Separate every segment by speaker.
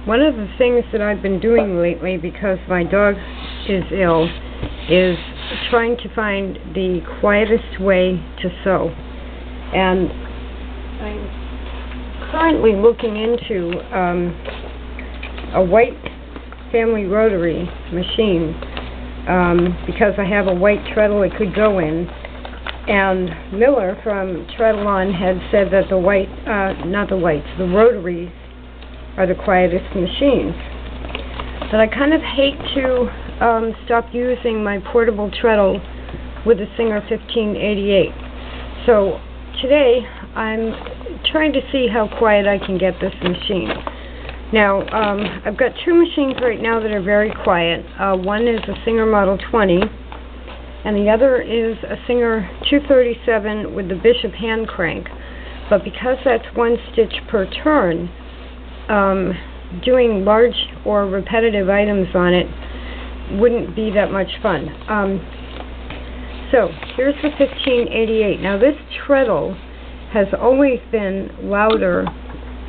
Speaker 1: One of the things that I've been doing lately, because my dog is ill, is trying to find the quietest way to sew. And I'm currently looking into a White Family Rotary machine because I have a white treadle it could go in. And Miller from TreadleOn had said that the rotaries are the quietest machines. But I kind of hate to stop using my portable treadle with the Singer 1588. So today I'm trying to see how quiet I can get this machine. Now, I've got two machines right now that are very quiet. One is a Singer Model 20, and the other is a Singer 237 with the Bishop hand crank. But because that's one stitch per turn, doing large or repetitive items on it wouldn't be that much fun. So here's the 1588. Now this treadle has always been louder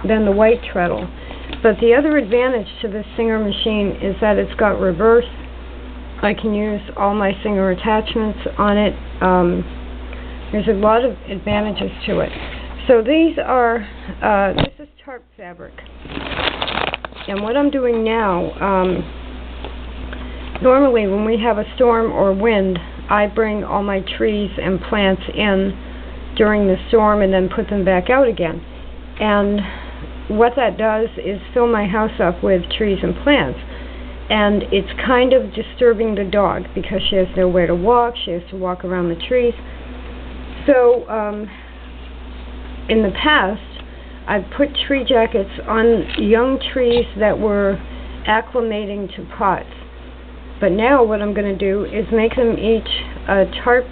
Speaker 1: than the white treadle, but the other advantage to this Singer machine is that it's got reverse. I can use all my Singer attachments on it. There's a lot of advantages to it. So these are, this is tarp fabric. And what I'm doing now, normally when we have a storm or wind, I bring all my trees and plants in during the storm and then put them back out again. And what that does is fill my house up with trees and plants. And it's kind of disturbing the dog because she has nowhere to walk. She has to walk around the trees. So in the past, I've put tree jackets on young trees that were acclimating to pots. But now what I'm going to do is make them each a tarp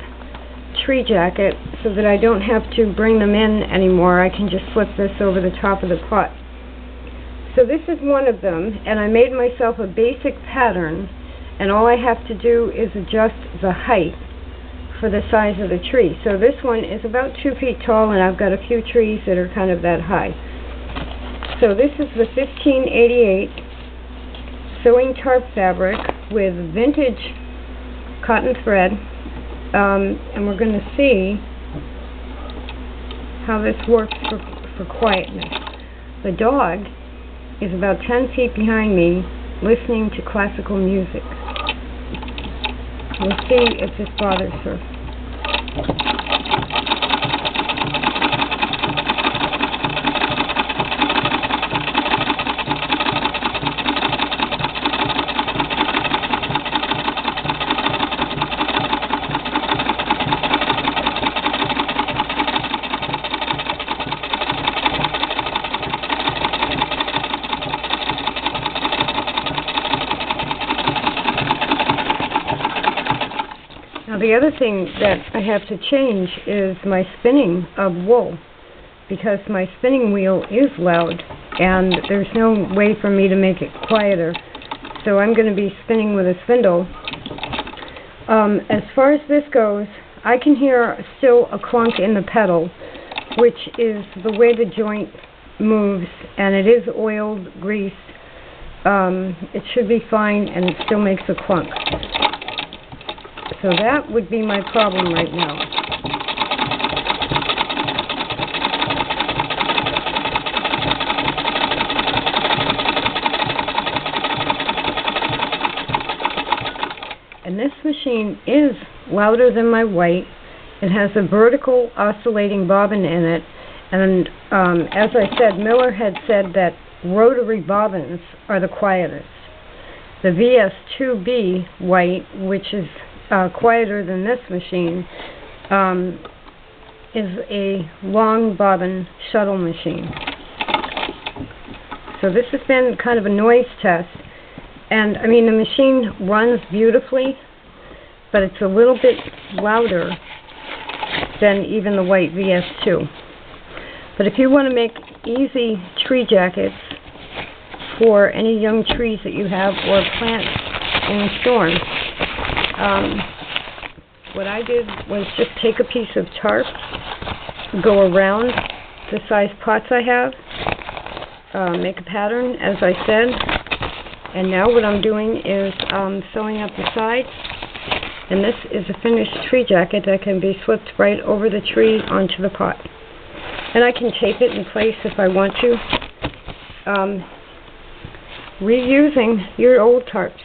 Speaker 1: tree jacket so that I don't have to bring them in anymore. I can just flip this over the top of the pot. So this is one of them, and I made myself a basic pattern, and all I have to do is adjust the height for the size of the tree. So this one is about 2 feet tall, and I've got a few trees that are kind of that high. So this is the 1588 sewing tarp fabric with vintage cotton thread, and we're going to see how this works for quietness. The dog is about 10 feet behind me listening to classical music. We'll see if this bothers her. The other thing that I have to change is my spinning of wool, because my spinning wheel is loud and there's no way for me to make it quieter. So I'm going to be spinning with a spindle. As far as this goes, I can hear still a clunk in the pedal, which is the way the joint moves, and it is oiled, greased. It should be fine, and it still makes a clunk. So that would be my problem right now. And this machine is louder than my white. It has a vertical oscillating bobbin in it. And as I said, Miller had said that rotary bobbins are the quietest. The VS IIb white, which is quieter than this machine, is a long bobbin shuttle machine. So this has been kind of a noise test, and I mean the machine runs beautifully, but it's a little bit louder than even the White VS2. But if you want to make easy tree jackets for any young trees that you have or plants in the storm, what I did was just take a piece of tarp, go around the size pots I have, make a pattern, as I said. And now what I'm doing is sewing up the sides. And this is a finished tree jacket that can be slipped right over the tree onto the pot. And I can tape it in place if I want to. Reusing your old tarps.